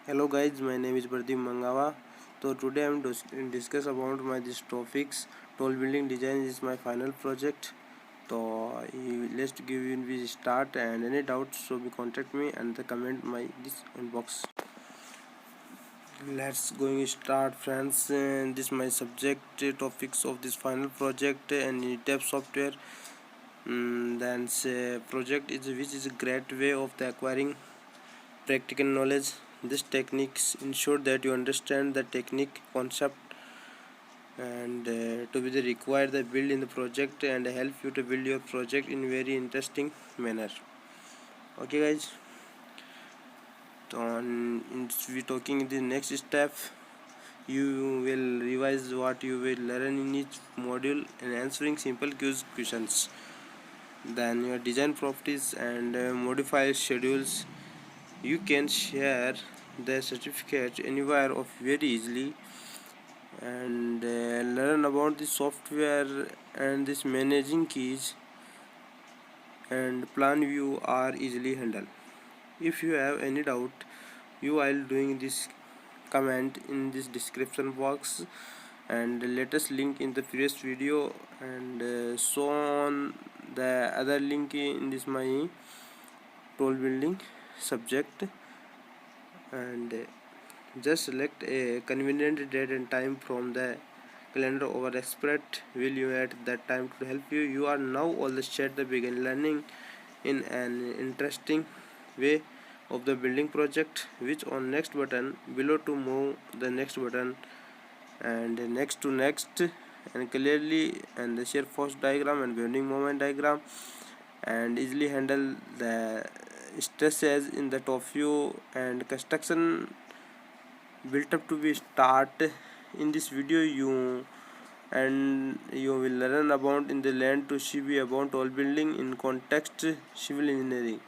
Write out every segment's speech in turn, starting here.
Hello guys, my name is Pradeep Mangawa. So today I am discuss about my this topics. Tall building design is my final project. So let's give you we start, and any doubts so we contact me and the comment my this inbox. Let's going start friends. This my subject topics of this final project and ETAP software. Then say project is which is a great way of the acquiring practical knowledge. These techniques ensure that you understand the technique concept and to be the required the build in the project and help you to build your project in very interesting manner. Okay guys, so we talking the next step. You will revise what you will learn in each module and answering simple questions. Then your design properties and modify schedules. You can share the certificate anywhere of very easily and learn about the software and this managing keys and plan view are easily handled. If you have any doubt, you while doing this comment in this description box and the latest link in the previous video and so on the other link in this my tall building subject and just select a convenient date and time from the calendar over expert will you at that time to help you. You are now all the set the begin learning in an interesting way of the building project, which on next button below to move the next button and next to next and clearly and the shear force diagram and bending moment diagram and easily handle the stresses in the top view and construction built up to be start. In this video you will learn about in the land to see about all building in context civil engineering.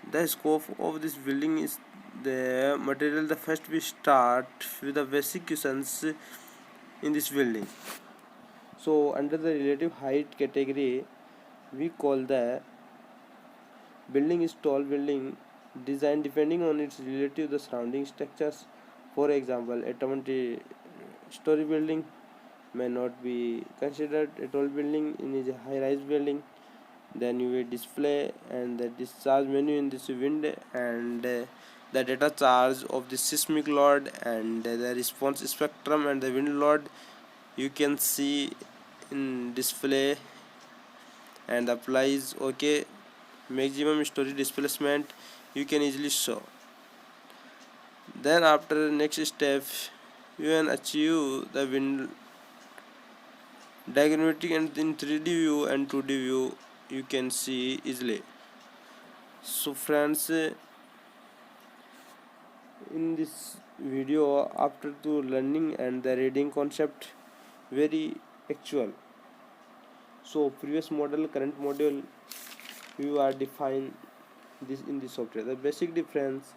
The scope of this building is the material. The first we start with the basic questions in this building. So under the relative height category we call the building is tall building design depending on its relative the surrounding structures. For example, a 20-story building may not be considered a tall building in is a high-rise building. Then you will display and the discharge menu in this window and the data charge of the seismic load and the response spectrum and the wind load you can see in display and applies okay maximum story displacement you can easily show. Then after next step you can achieve the wind diagrammatic and in 3D view and 2D view you can see easily. So friends, in this video after to learning and the reading concept very actual. So previous model current module you are define this in the software. The basic difference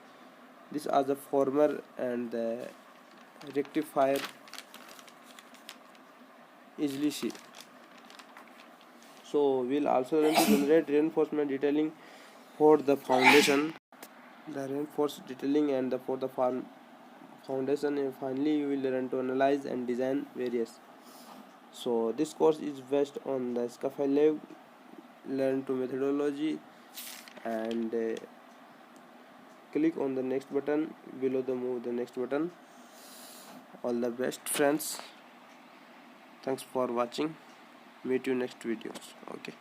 this are the former and the rectifier easily see. So we'll also learn to generate reinforcement detailing for the foundation, the reinforced detailing and the for the foundation, and finally you will learn to analyze and design various. So this course is based on the scaffold learn to methodology and click on the next button below the move the next button. All the best friends, thanks for watching, meet you next videos. Okay.